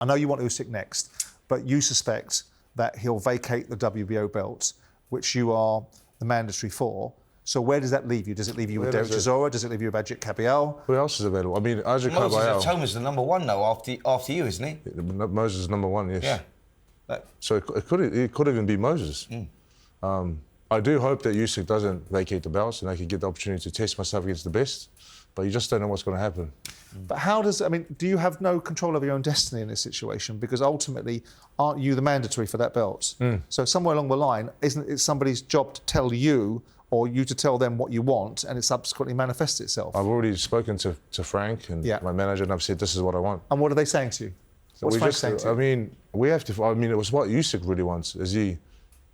I know you want Usyk next, but you suspect that he'll vacate the WBO belt, which you are the mandatory for. So where does that leave you? Does it leave you with Derek Chisora? Does it leave you with jakepaul? Who else is available? I mean, jakepaul. Moses Atoma's the #1 though, after you, isn't he? Moses is #1, yes. Yeah. So it could even be Moses. I do hope that Usyk doesn't vacate the belts and I can get the opportunity to test myself against the best, but you just don't know what's going to happen. But how does, I mean, do you have no control over your own destiny in this situation? Because ultimately, aren't you the mandatory for that belt? So somewhere along the line, isn't it somebody's job to tell you or you to tell them what you want and it subsequently manifests itself? I've already spoken to Frank and my manager and I've said, this is what I want. And what are they saying to you? What's Frank saying to you? I mean, we have to, I mean, it was what Usyk really wants.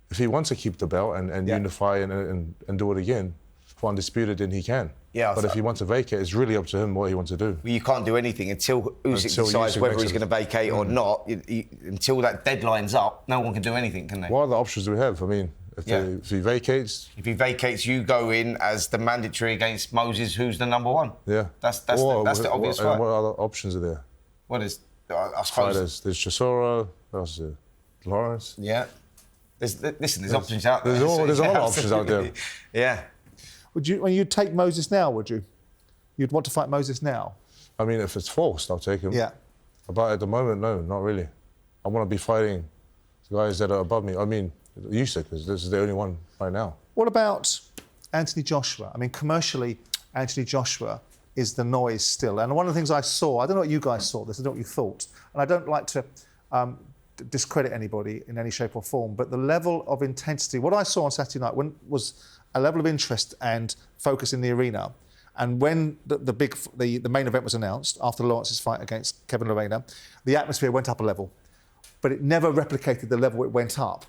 If he wants to keep the belt and unify and do it again for Undisputed, then he can. Yeah, but if he wants to vacate, it's really up to him what he wants to do. Well, you can't do anything until Usyk decides whether he's going to vacate or not. Until that deadline's up, no one can do anything, can they? What other options do we have? I mean, if he vacates... If he vacates, you go in as the mandatory against Moses, who's the #1. Yeah. That's the obvious fight. And what other options are there? What is... I suppose... There's Chisora, what else is there? Lawrence? Yeah. There's options out there. There's a lot of options out there. Yeah. When you take Moses now, would you? You'd want to fight Moses now? I mean, if it's forced, I'll take him. Yeah. But at the moment, no, not really. I want to be fighting the guys that are above me. I mean, Usyk, because this is the only one right now. What about Anthony Joshua? I mean, commercially, Anthony Joshua is the noise still. And one of the things I saw, I don't know what you guys saw this, I don't know what you thought, and I don't like to discredit anybody in any shape or form, but the level of intensity, what I saw on Saturday night was a level of interest and focus in the arena. And when the main event was announced, after Lawrence's fight against Kevin Lerena, the atmosphere went up a level. But it never replicated the level it went up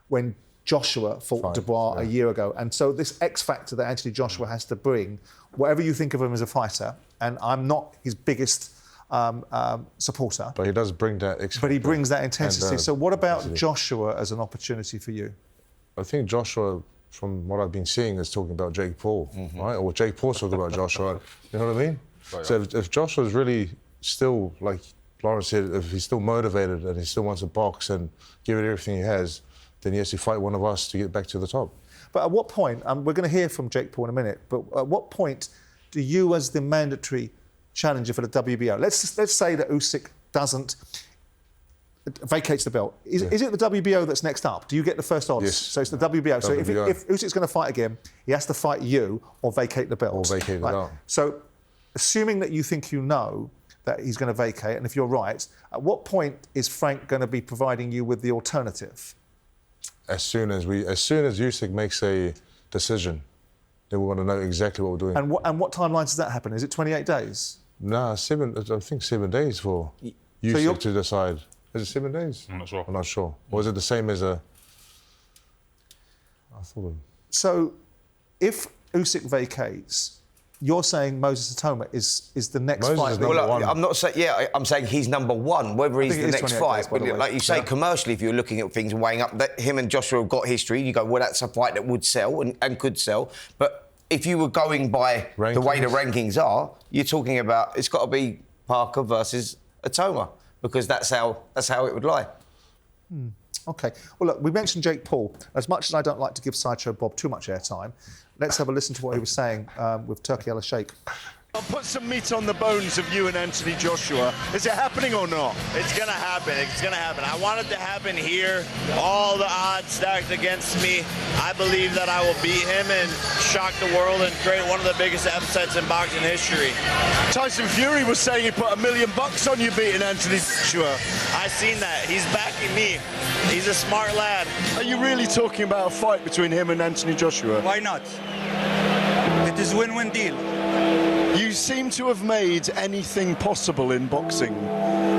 when Joshua fought Dubois a year ago. And so this X factor that Anthony Joshua has to bring, whatever you think of him as a fighter, and I'm not his biggest supporter. But he does bring that X factor. But he brings that intensity. So what about Joshua as an opportunity for you? I think Joshua, from what I've been seeing, is talking about Jake Paul, right? Or Jake Paul's talking about Joshua. You know what I mean? Right, so if Joshua's really still, like Lawrence said, if he's still motivated and he still wants to box and give it everything he has, then he has to fight one of us to get back to the top. But at what point, we're going to hear from Jake Paul in a minute, but at what point do you, as the mandatory challenger for the WBO, let's say that Usyk vacates the belt. Is it the WBO that's next up? Do you get the first odds? Yes. So it's the WBO. So if Usyk's going to fight again, he has to fight you or vacate the belt. Or vacate the belt. So assuming that you think you know that he's going to vacate, and if you're right, at what point is Frank going to be providing you with the alternative? As soon as Usyk makes a decision, then we want to know exactly what we're doing. And what timelines does that happen? Is it 28 days? No, I think 7 days for Usyk to decide. Is it 7 days? I'm not sure. I'm not sure. Or is it the same as I thought. So, if Usyk vacates, you're saying Moses Atoma is the next fight? Well, I'm not saying. Yeah, I'm saying he's #1. Whether he's the next fight, but like you say, commercially, if you're looking at things and weighing up that him and Joshua have got history, you go, well, that's a fight that would sell and could sell. But if you were going by the way the rankings are, you're talking about it's got to be Parker versus Atoma, because that's how it would lie. OK. Well, look, we mentioned Jake Paul. As much as I don't like to give Sideshow Bob too much airtime, let's have a listen to what he was saying with Turki Al-Sheikh. I'll put some meat on the bones of you and Anthony Joshua. Is it happening or not? It's going to happen. It's going to happen. I want it to happen here. All the odds stacked against me. I believe that I will beat him and shock the world and create one of the biggest upsets in boxing history. Tyson Fury was saying he put $1 million on you beating Anthony Joshua. I seen that. He's backing me. He's a smart lad. Are you really talking about a fight between him and Anthony Joshua? Why not? It is a win-win deal. You seem to have made anything possible in boxing.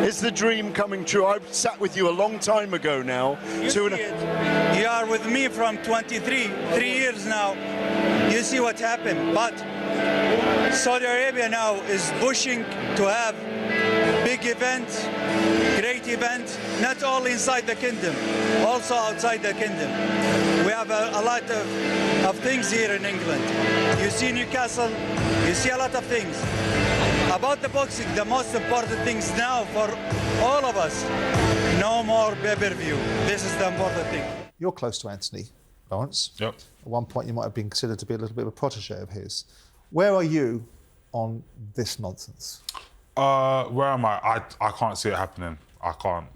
Is the dream coming true? I sat with you a long time ago now. You are with me from 3 years now. You see what happened. But Saudi Arabia now is pushing to have big events, great events, not only inside the kingdom, also outside the kingdom. We have a lot of things here in England. You see Newcastle, you see a lot of things. About the boxing, the most important things now for all of us, no more pay-per-view. This is the important thing. You're close to Anthony, Lawrence. Yep. At one point, you might have been considered to be a little bit of a protege of his. Where are you on this nonsense? Where am I? I can't see it happening. I can't.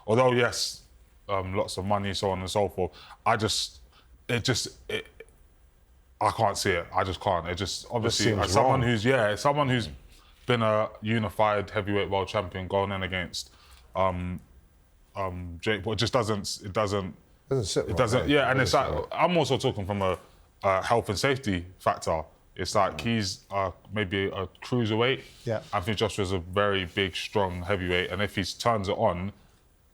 Although yes, lots of money, so on and so forth. I can't see it. I just can't. It just obviously as someone who's been a unified heavyweight world champion going in against Jake Paul, it doesn't sit right. Yeah, and it's like I'm also talking from a health and safety factor. It's like he's maybe a cruiserweight. Yeah. I think Joshua's a very big, strong heavyweight, and if he turns it on,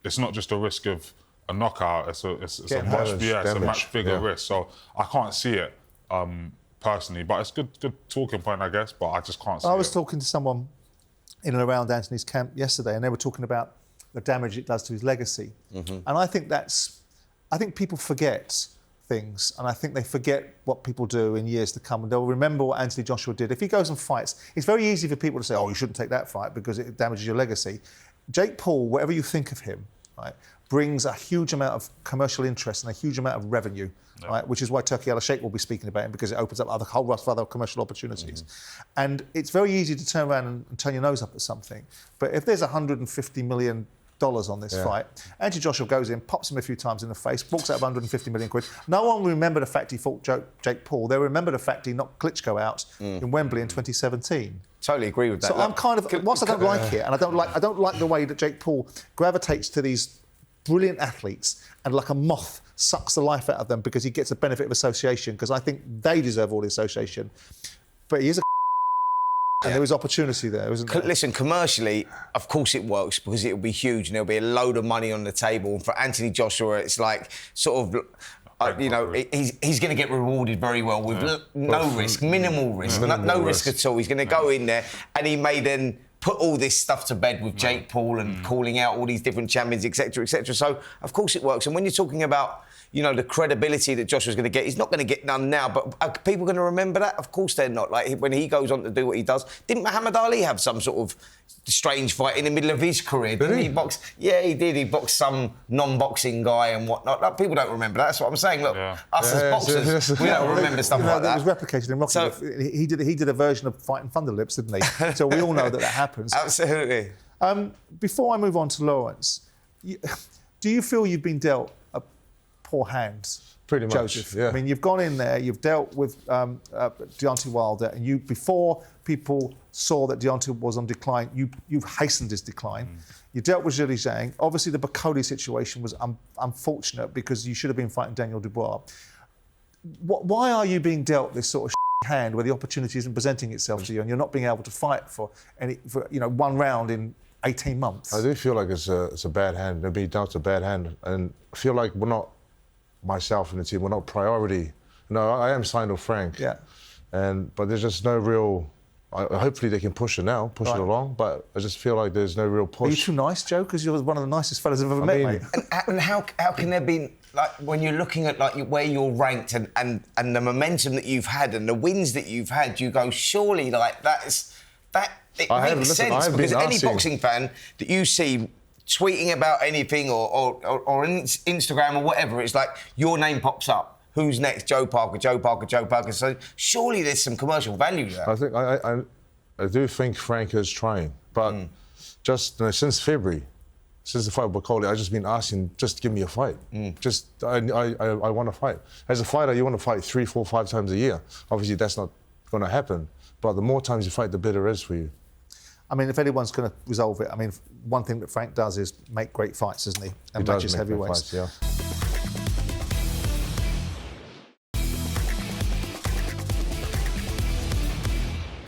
it's not just a risk of a knockout. It's a much bigger risk. So I can't see it personally, but it's good talking point, I guess. But I just can't see it. I was talking to someone in and around Anthony's camp yesterday, and they were talking about the damage it does to his legacy, and I think people forget things, and I think they forget what people do in years to come, and they'll remember what Anthony Joshua did. If he goes and fights, it's very easy for people to say, oh, you shouldn't take that fight because it damages your legacy. Jake Paul, whatever you think of him, right, brings a huge amount of commercial interest and a huge amount of revenue, right, which is why Turkey Al-Sheikh will be speaking about him, because it opens up a whole raft of other commercial opportunities. And it's very easy to turn around and turn your nose up at something. But if there's $150 million on this fight, Anthony Joshua goes in, pops him a few times in the face, walks out of 150 million quid. No one will remember the fact he fought Jake Paul. They'll remember the fact he knocked Klitschko out in Wembley in 2017. Totally agree with that. So I'm kind of, whilst I don't like it, and I don't like the way that Jake Paul gravitates to these brilliant athletes and like a moth sucks the life out of them because he gets a benefit of association, because I think they deserve all the association. But he is a and there is opportunity there, isn't there? Listen, commercially, of course it works because it'll be huge and there'll be a load of money on the table. And for Anthony Joshua, it's like sort of, he's going to get rewarded very well with no risk, minimal risk, no risk at all. He's going to go in there and he may then put all this stuff to bed with Jake Paul and calling out all these different champions, etc., etc. So, of course it works. And when you're talking about, the credibility that Joshua's going to get, he's not going to get none now, but are people going to remember that? Of course they're not. Like, when he goes on to do what he does, didn't Muhammad Ali have some sort of strange fight in the middle of his career? Didn't he box? Yeah, he did. He boxed some non-boxing guy and whatnot. Like, people don't remember that. That's what I'm saying. Look, us as boxers, we don't remember stuff like that. It was replicated in Rocky. So, he did a version of Fighting Thunderlips, didn't he? So we all know that happens. Absolutely. Before I move on to Lawrence, do you feel you've been dealt a poor hand? Pretty much, Joseph? yeah. I mean, you've gone in there, you've dealt with Deontay Wilder, and before people saw that Deontay was on decline, you hastened his decline. You dealt with Zhilei Zhang. Obviously, the Bakode situation was unfortunate because you should have been fighting Daniel Dubois. Why are you being dealt this sort of hand where the opportunity isn't presenting itself to you and you're not being able to fight for one round in 18 months? I do feel like it's a bad hand. They're being dealt a bad hand, and I feel like we're not, myself and the team, we're not priority. No, I am signed with Frank. Yeah. But there's just no real. Hopefully they can push it along. But I just feel like there's no real push. Are you too nice, Joe? Because you're one of the nicest fellas I've ever met, mate. And how can there be, like, when you're looking at like where you're ranked and the momentum that you've had and the wins that you've had, you go, surely like it makes sense, because any boxing fan that you see tweeting about anything or on Instagram or whatever, it's like your name pops up. Who's next? Joe Parker, Joe Parker, Joe Parker. So surely there's some commercial value there. I think I do think Frank is trying, but just since February, since the fight with Bakode, I've just been asking, just give me a fight. I want to fight. As a fighter, you want to fight 3, 4, 5 times a year. Obviously, that's not going to happen. But the more times you fight, the better it is for you. I mean, if anyone's going to resolve it, I mean, one thing that Frank does is make great fights, isn't he? And matches heavyweights. Fights, yeah.